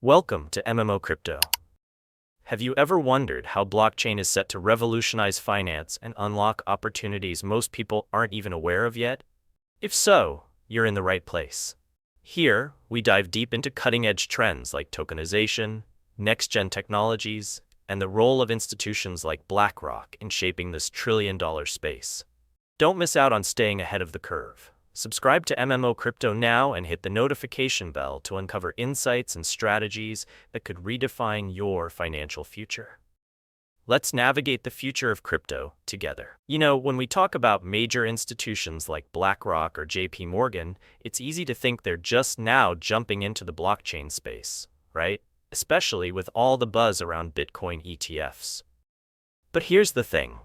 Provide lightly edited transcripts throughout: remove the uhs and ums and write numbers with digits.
Welcome to MMO Crypto. Have you ever wondered how blockchain is set to revolutionize finance and unlock opportunities most people aren't even aware of yet? If so, you're in the right place. Here, we dive deep into cutting-edge trends like tokenization, next-gen technologies, and the role of institutions like BlackRock in shaping this trillion-dollar space. Don't miss out on staying ahead of the curve. Subscribe to MMO Crypto now and hit the notification bell to uncover insights and strategies that could redefine your financial future. Let's navigate the future of crypto together. When we talk about major institutions like BlackRock or JP Morgan, it's easy to think they're just now jumping into the blockchain space, right? Especially with all the buzz around Bitcoin ETFs. But here's the thing.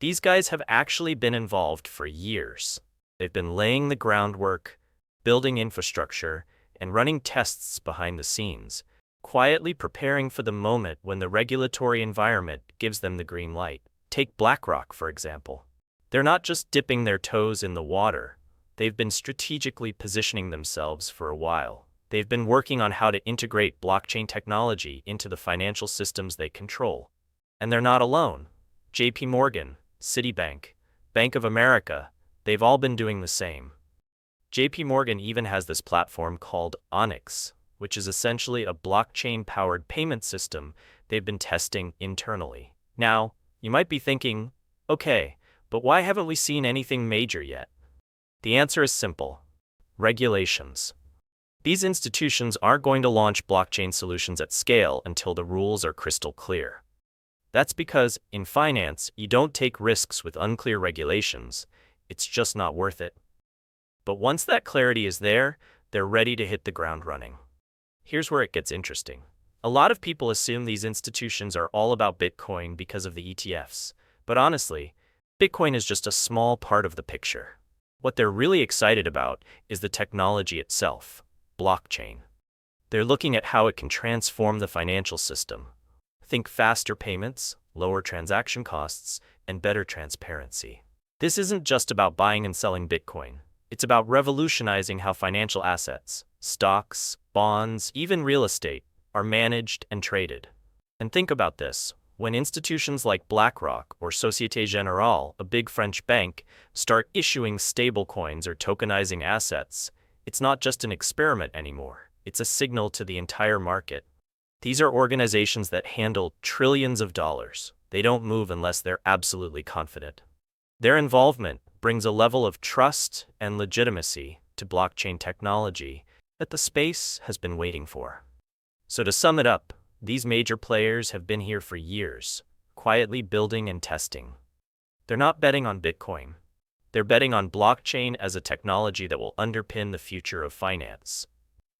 These guys have actually been involved for years. They've been laying the groundwork, building infrastructure, and running tests behind the scenes, quietly preparing for the moment when the regulatory environment gives them the green light. Take BlackRock, for example. They're not just dipping their toes in the water. They've been strategically positioning themselves for a while. They've been working on how to integrate blockchain technology into the financial systems they control. And they're not alone. JP Morgan, Citibank, Bank of America, they've all been doing the same. JP Morgan even has this platform called Onyx, which is essentially a blockchain-powered payment system they've been testing internally. Now, you might be thinking, okay, but why haven't we seen anything major yet? The answer is simple: regulations. These institutions aren't going to launch blockchain solutions at scale until the rules are crystal clear. That's because, in finance, you don't take risks with unclear regulations. It's just not worth it. But once that clarity is there, they're ready to hit the ground running. Here's where it gets interesting. A lot of people assume these institutions are all about Bitcoin because of the ETFs, but honestly, Bitcoin is just a small part of the picture. What they're really excited about is the technology itself, blockchain. They're looking at how it can transform the financial system. Think faster payments, lower transaction costs, and better transparency. This isn't just about buying and selling Bitcoin. It's about revolutionizing how financial assets, stocks, bonds, even real estate, are managed and traded. And think about this. When institutions like BlackRock or Société Générale, a big French bank, start issuing stablecoins or tokenizing assets, it's not just an experiment anymore. It's a signal to the entire market. These are organizations that handle trillions of dollars. They don't move unless they're absolutely confident. Their involvement brings a level of trust and legitimacy to blockchain technology that the space has been waiting for. So to sum it up, these major players have been here for years, quietly building and testing. They're not betting on Bitcoin. They're betting on blockchain as a technology that will underpin the future of finance.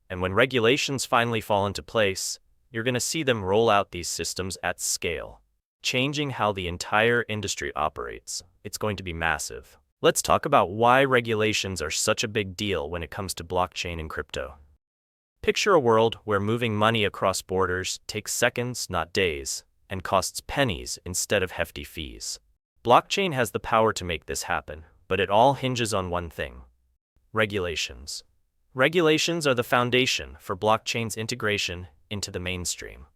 And when regulations finally fall into place, you're going to see them roll out these systems at scale, changing how the entire industry operates. It's going to be massive. Let's talk about why regulations are such a big deal when it comes to blockchain and crypto. Picture a world where moving money across borders takes seconds, not days, and costs pennies instead of hefty fees. Blockchain has the power to make this happen, but it all hinges on one thing: regulations. Regulations are the foundation for blockchain's integration into the mainstream.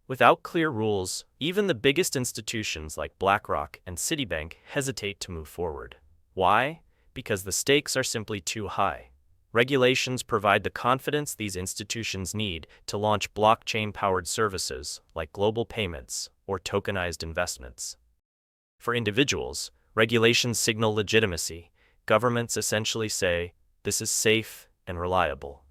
Without clear rules, even the biggest institutions like BlackRock and Citibank hesitate to move forward. Why? Because the stakes are simply too high. Regulations provide the confidence these institutions need to launch blockchain-powered services like global payments or tokenized investments. For individuals, regulations signal legitimacy. Governments essentially say, this is safe and reliable.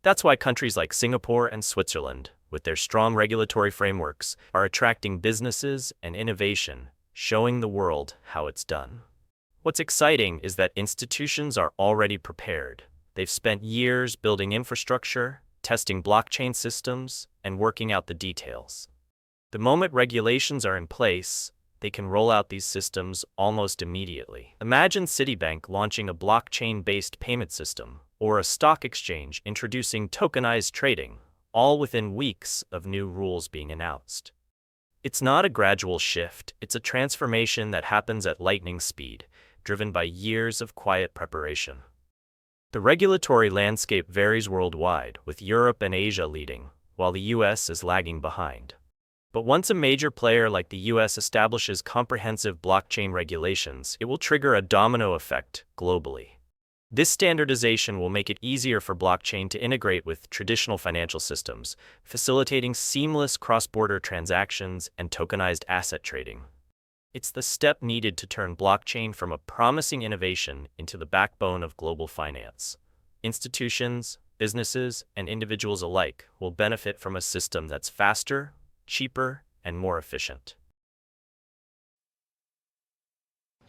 That's why countries like Singapore and Switzerland, with their strong regulatory frameworks, are attracting businesses and innovation, showing the world how it's done. What's exciting is that institutions are already prepared. They've spent years building infrastructure, testing blockchain systems, and working out the details. The moment regulations are in place, they can roll out these systems almost immediately. Imagine Citibank launching a blockchain-based payment system, or a stock exchange introducing tokenized trading, all within weeks of new rules being announced. It's not a gradual shift, it's a transformation that happens at lightning speed, driven by years of quiet preparation. The regulatory landscape varies worldwide, with Europe and Asia leading, while the US is lagging behind. But once a major player like the US establishes comprehensive blockchain regulations, it will trigger a domino effect globally. This standardization will make it easier for blockchain to integrate with traditional financial systems, facilitating seamless cross-border transactions and tokenized asset trading. It's the step needed to turn blockchain from a promising innovation into the backbone of global finance. Institutions, businesses, and individuals alike will benefit from a system that's faster, cheaper, and more efficient.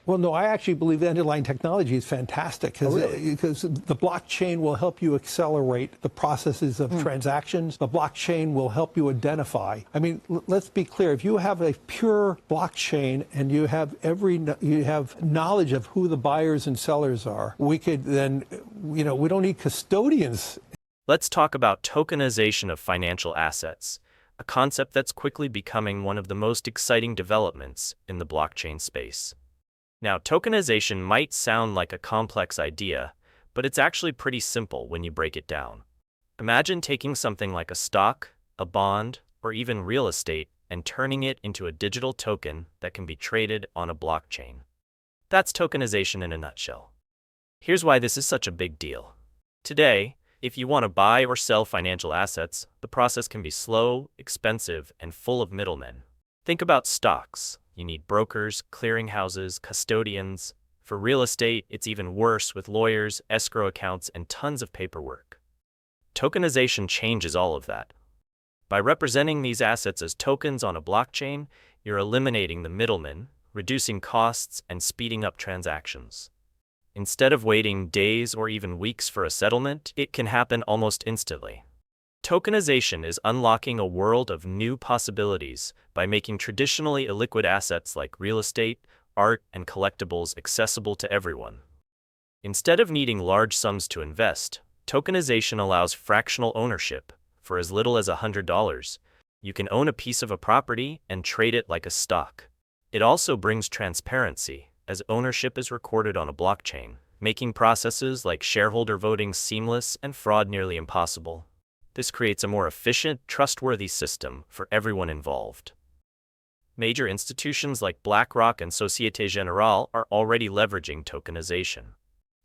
Well, no, I actually believe the underlying technology is fantastic because the blockchain will help you accelerate the processes of transactions. The blockchain will help you identify. I mean, let's be clear. If you have a pure blockchain and you have knowledge of who the buyers and sellers are, we could then, we don't need custodians. Let's talk about tokenization of financial assets, a concept that's quickly becoming one of the most exciting developments in the blockchain space. Now, tokenization might sound like a complex idea, but it's actually pretty simple when you break it down. Imagine taking something like a stock, a bond, or even real estate and turning it into a digital token that can be traded on a blockchain. That's tokenization in a nutshell. Here's why this is such a big deal. Today, if you want to buy or sell financial assets, the process can be slow, expensive, and full of middlemen. Think about stocks. You need brokers, clearinghouses, custodians. For real estate, it's even worse with lawyers, escrow accounts, and tons of paperwork. Tokenization changes all of that. By representing these assets as tokens on a blockchain, you're eliminating the middlemen, reducing costs, and speeding up transactions. Instead of waiting days or even weeks for a settlement, it can happen almost instantly. Tokenization is unlocking a world of new possibilities by making traditionally illiquid assets like real estate, art, and collectibles accessible to everyone. Instead of needing large sums to invest, tokenization allows fractional ownership. For as little as $100, you can own a piece of a property and trade it like a stock. It also brings transparency, as ownership is recorded on a blockchain, making processes like shareholder voting seamless and fraud nearly impossible. This creates a more efficient, trustworthy system for everyone involved. Major institutions like BlackRock and Société Générale are already leveraging tokenization.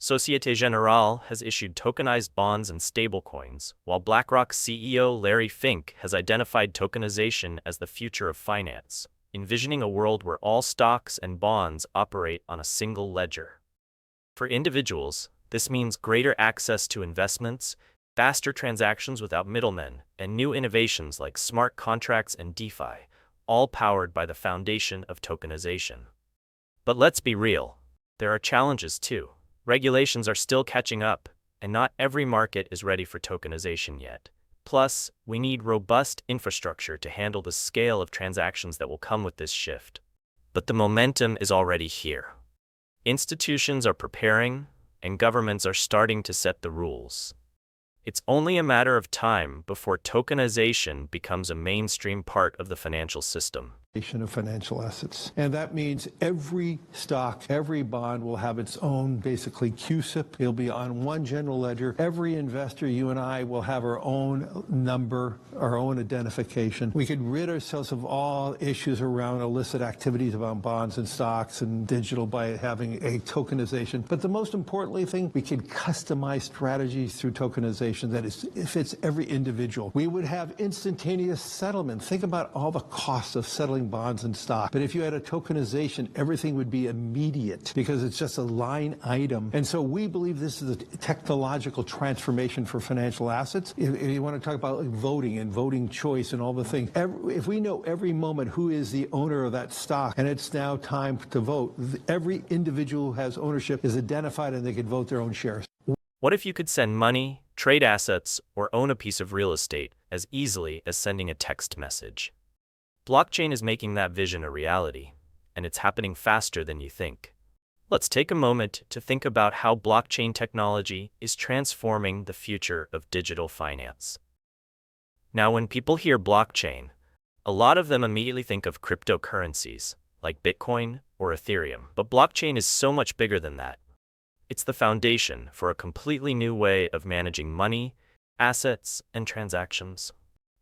Société Générale has issued tokenized bonds and stablecoins, while BlackRock's CEO Larry Fink has identified tokenization as the future of finance, envisioning a world where all stocks and bonds operate on a single ledger. For individuals, this means greater access to investments, faster transactions without middlemen, and new innovations like smart contracts and DeFi, all powered by the foundation of tokenization. But let's be real, there are challenges too. Regulations are still catching up, and not every market is ready for tokenization yet. Plus, we need robust infrastructure to handle the scale of transactions that will come with this shift. But the momentum is already here. Institutions are preparing, and governments are starting to set the rules. It's only a matter of time before tokenization becomes a mainstream part of the financial system. Of financial assets. And that means every stock, every bond will have its own, basically, CUSIP. It'll be on one general ledger. Every investor, you and I, will have our own number, our own identification. We could rid ourselves of all issues around illicit activities about bonds and stocks and digital by having a tokenization. But the most importantly thing, we could customize strategies through tokenization that fits every individual. We would have instantaneous settlement. Think about all the costs of settling bonds and stock. But if you had a tokenization, everything would be immediate because it's just a line item. And so we believe this is a technological transformation for financial assets. If you want to talk about voting and voting choice and all the things, if we know every moment who is the owner of that stock and it's now time to vote, every individual who has ownership is identified and they could vote their own shares. What if you could send money, trade assets, or own a piece of real estate as easily as sending a text message? Blockchain is making that vision a reality, and it's happening faster than you think. Let's take a moment to think about how blockchain technology is transforming the future of digital finance. Now, when people hear blockchain, a lot of them immediately think of cryptocurrencies, like Bitcoin or Ethereum. But blockchain is so much bigger than that. It's the foundation for a completely new way of managing money, assets, and transactions.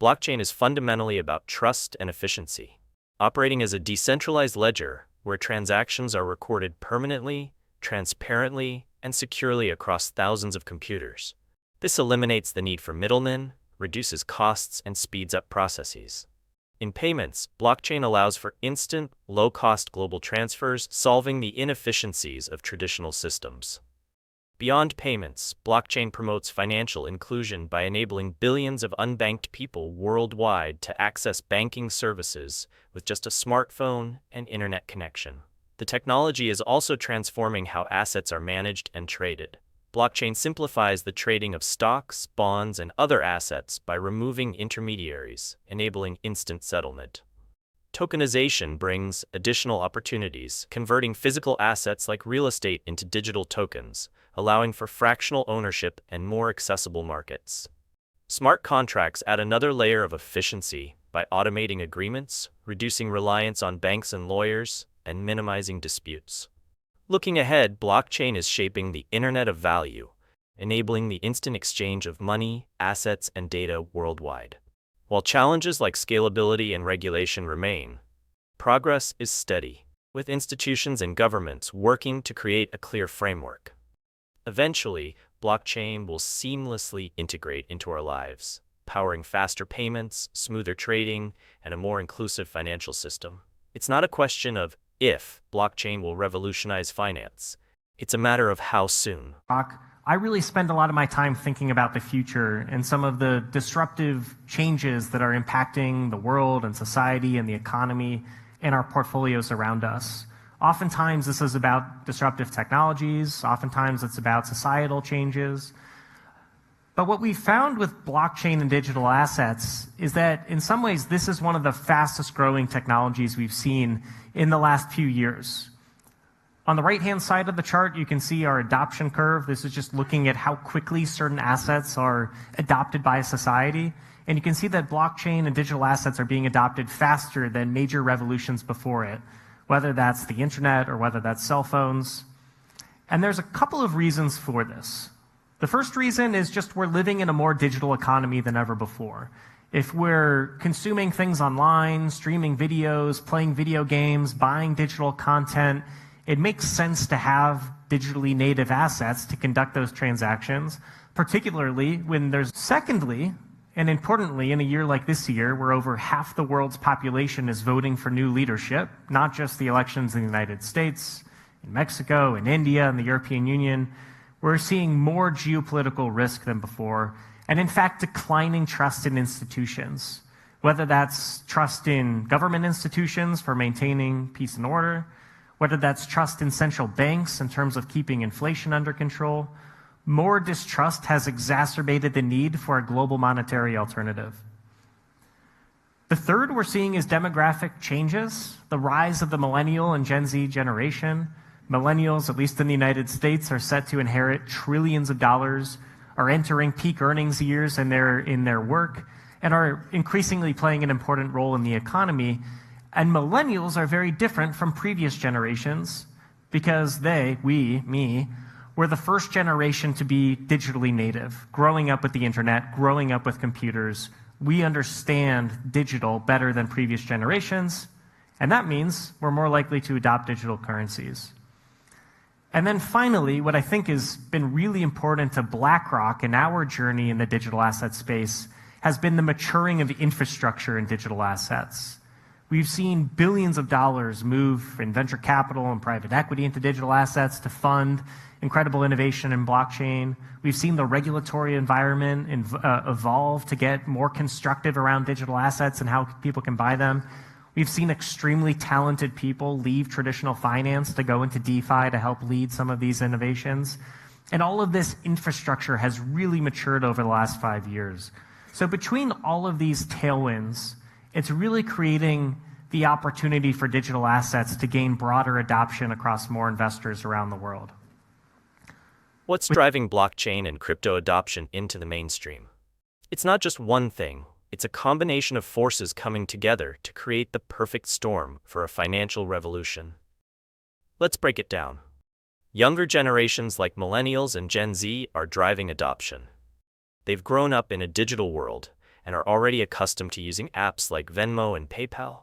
blockchain is fundamentally about trust and efficiency. Operating as a decentralized ledger, where transactions are recorded permanently, transparently, and securely across thousands of computers. This eliminates the need for middlemen, reduces costs, and speeds up processes. In payments, blockchain allows for instant, low-cost global transfers, solving the inefficiencies of traditional systems. Beyond payments, blockchain promotes financial inclusion by enabling billions of unbanked people worldwide to access banking services with just a smartphone and internet connection. The technology is also transforming how assets are managed and traded. Blockchain simplifies the trading of stocks, bonds, and other assets by removing intermediaries, enabling instant settlement. Tokenization brings additional opportunities, converting physical assets like real estate into digital tokens, allowing for fractional ownership and more accessible markets. Smart contracts add another layer of efficiency by automating agreements, reducing reliance on banks and lawyers, and minimizing disputes. Looking ahead, blockchain is shaping the Internet of Value, enabling the instant exchange of money, assets, and data worldwide. While challenges like scalability and regulation remain, progress is steady, with institutions and governments working to create a clear framework. Eventually, blockchain will seamlessly integrate into our lives, powering faster payments, smoother trading, and a more inclusive financial system. It's not a question of if blockchain will revolutionize finance. It's a matter of how soon. I really spend a lot of my time thinking about the future and some of the disruptive changes that are impacting the world and society and the economy and our portfolios around us. Oftentimes this is about disruptive technologies, oftentimes it's about societal changes. But what we found with blockchain and digital assets is that in some ways this is one of the fastest growing technologies we've seen in the last few years. On the right-hand side of the chart, you can see our adoption curve. This is just looking at how quickly certain assets are adopted by a society. And you can see that blockchain and digital assets are being adopted faster than major revolutions before it, whether that's the internet or whether that's cell phones. And there's a couple of reasons for this. The first reason is just we're living in a more digital economy than ever before. If we're consuming things online, streaming videos, playing video games, buying digital content, it makes sense to have digitally native assets to conduct those transactions, particularly when there's, secondly, and importantly, in a year like this year, where over half the world's population is voting for new leadership, not just the elections in the United States, in Mexico, in India, and the European Union, we're seeing more geopolitical risk than before, and in fact, declining trust in institutions, whether that's trust in government institutions for maintaining peace and order, whether that's trust in central banks in terms of keeping inflation under control. More distrust has exacerbated the need for a global monetary alternative. The third we're seeing is demographic changes, the rise of the millennial and Gen Z generation. Millennials, at least in the United States, are set to inherit trillions of dollars, are entering peak earnings years in their work, and are increasingly playing an important role in the economy. And millennials are very different from previous generations because we, were the first generation to be digitally native, growing up with the internet, growing up with computers. We understand digital better than previous generations, and that means we're more likely to adopt digital currencies. And then finally, what I think has been really important to BlackRock in our journey in the digital asset space has been the maturing of the infrastructure in digital assets. We've seen billions of dollars move in venture capital and private equity into digital assets to fund incredible innovation in blockchain. We've seen the regulatory environment evolve to get more constructive around digital assets and how people can buy them. We've seen extremely talented people leave traditional finance to go into DeFi to help lead some of these innovations. And all of this infrastructure has really matured over the last 5 years. So between all of these tailwinds, it's really creating the opportunity for digital assets to gain broader adoption across more investors around the world. What's driving blockchain and crypto adoption into the mainstream? It's not just one thing. It's a combination of forces coming together to create the perfect storm for a financial revolution. Let's break it down. Younger generations like millennials and Gen Z are driving adoption. They've grown up in a digital world, and are already accustomed to using apps like Venmo and PayPal.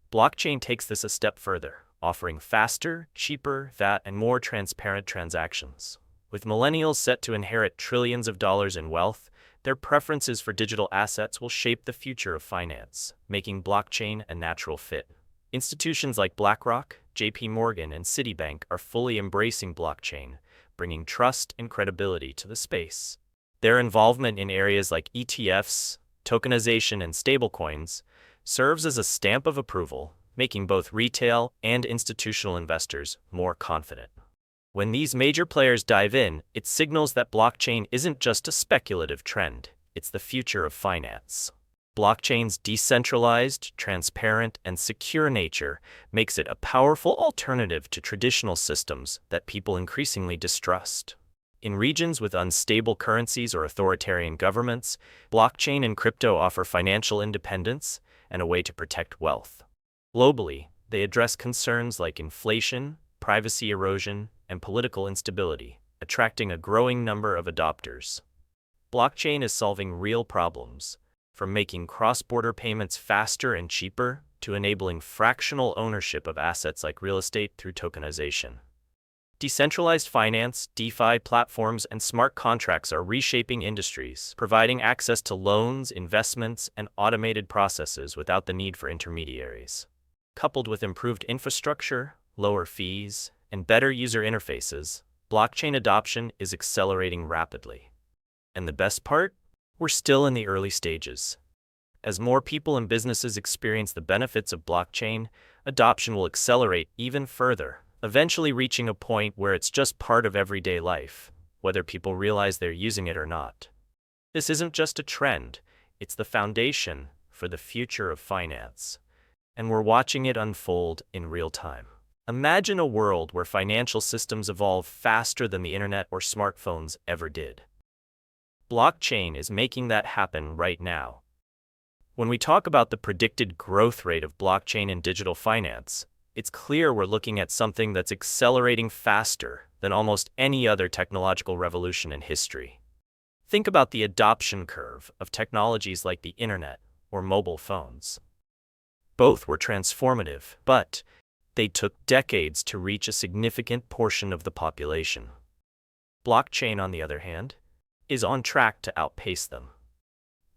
Blockchain takes this a step further, offering faster, cheaper, and more transparent transactions. With millennials set to inherit trillions of dollars in wealth, their preferences for digital assets will shape the future of finance, making blockchain a natural fit. Institutions like BlackRock, JP Morgan, and Citibank are fully embracing blockchain, bringing trust and credibility to the space. Their involvement in areas like ETFs, tokenization, and stablecoins serves as a stamp of approval, making both retail and institutional investors more confident. When these major players dive in, it signals that blockchain isn't just a speculative trend, it's the future of finance. Blockchain's decentralized, transparent, and secure nature makes it a powerful alternative to traditional systems that people increasingly distrust. In regions with unstable currencies or authoritarian governments, blockchain and crypto offer financial independence and a way to protect wealth. Globally, they address concerns like inflation, privacy erosion, and political instability, attracting a growing number of adopters. Blockchain is solving real problems, from making cross-border payments faster and cheaper to enabling fractional ownership of assets like real estate through tokenization. Decentralized finance, DeFi platforms, and smart contracts are reshaping industries, providing access to loans, investments, and automated processes without the need for intermediaries. Coupled with improved infrastructure, lower fees, and better user interfaces, blockchain adoption is accelerating rapidly. And the best part? We're still in the early stages. As more people and businesses experience the benefits of blockchain, adoption will accelerate even further, eventually reaching a point where it's just part of everyday life, whether people realize they're using it or not. This isn't just a trend, it's the foundation for the future of finance. And we're watching it unfold in real time. Imagine a world where financial systems evolve faster than the internet or smartphones ever did. Blockchain is making that happen right now. When we talk about the predicted growth rate of blockchain in digital finance, it's clear we're looking at something that's accelerating faster than almost any other technological revolution in history. Think about the adoption curve of technologies like the internet or mobile phones. Both were transformative, but they took decades to reach a significant portion of the population. Blockchain, on the other hand, is on track to outpace them.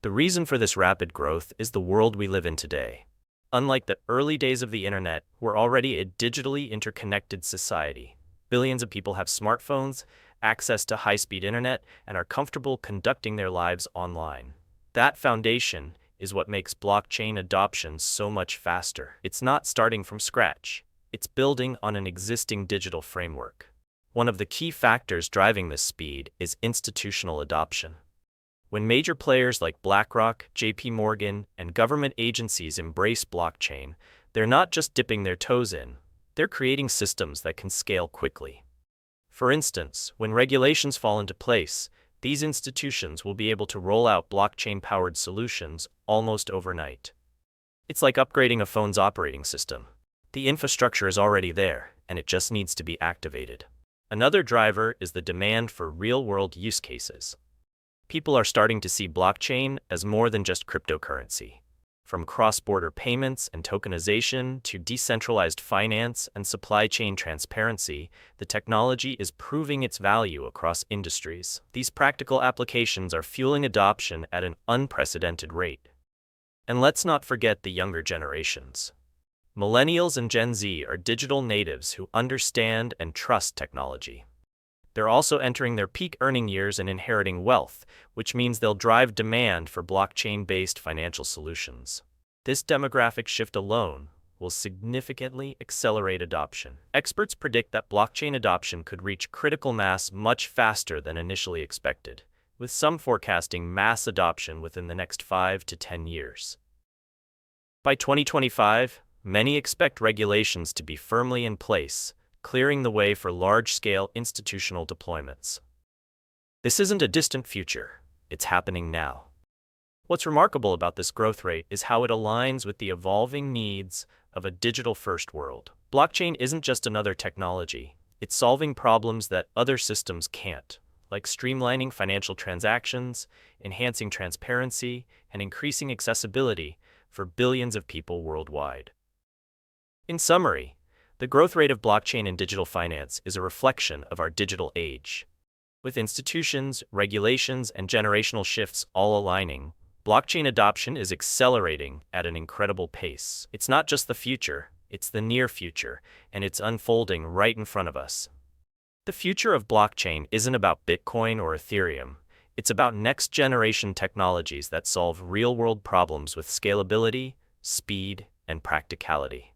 The reason for this rapid growth is the world we live in today. Unlike the early days of the internet, we're already a digitally interconnected society. Billions of people have smartphones, access to high-speed internet, and are comfortable conducting their lives online. That foundation is what makes blockchain adoption so much faster. It's not starting from scratch. It's building on an existing digital framework. One of the key factors driving this speed is institutional adoption. When major players like BlackRock, JP Morgan, and government agencies embrace blockchain, they're not just dipping their toes in, they're creating systems that can scale quickly. For instance, when regulations fall into place, these institutions will be able to roll out blockchain-powered solutions almost overnight. It's like upgrading a phone's operating system. The infrastructure is already there, and it just needs to be activated. Another driver is the demand for real-world use cases. People are starting to see blockchain as more than just cryptocurrency. From cross-border payments and tokenization to decentralized finance and supply chain transparency, the technology is proving its value across industries. These practical applications are fueling adoption at an unprecedented rate. And let's not forget the younger generations. Millennials and Gen Z are digital natives who understand and trust technology. They're also entering their peak earning years and inheriting wealth, which means they'll drive demand for blockchain-based financial solutions. This demographic shift alone will significantly accelerate adoption. Experts predict that blockchain adoption could reach critical mass much faster than initially expected, with some forecasting mass adoption within the next 5 to 10 years. By 2025, many expect regulations to be firmly in place, clearing the way for large-scale institutional deployments. This isn't a distant future, it's happening now. What's remarkable about this growth rate is how it aligns with the evolving needs of a digital-first world. Blockchain isn't just another technology, it's solving problems that other systems can't, like streamlining financial transactions, enhancing transparency, and increasing accessibility for billions of people worldwide. In summary, the growth rate of blockchain and digital finance is a reflection of our digital age. With institutions, regulations, and generational shifts all aligning, blockchain adoption is accelerating at an incredible pace. It's not just the future, it's the near future, and it's unfolding right in front of us. The future of blockchain isn't about Bitcoin or Ethereum. It's about next-generation technologies that solve real-world problems with scalability, speed, and practicality.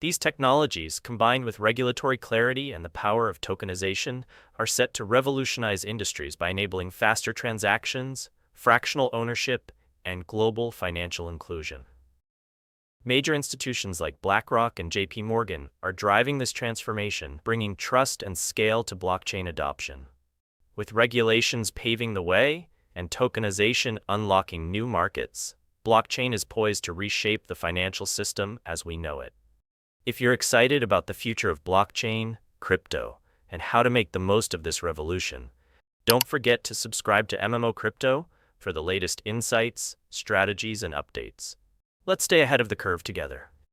These technologies, combined with regulatory clarity and the power of tokenization, are set to revolutionize industries by enabling faster transactions, fractional ownership, and global financial inclusion. Major institutions like BlackRock and JP Morgan are driving this transformation, bringing trust and scale to blockchain adoption. With regulations paving the way and tokenization unlocking new markets, blockchain is poised to reshape the financial system as we know it. If you're excited about the future of blockchain, crypto, and how to make the most of this revolution, don't forget to subscribe to MMO Crypto for the latest insights, strategies, and updates. Let's stay ahead of the curve together.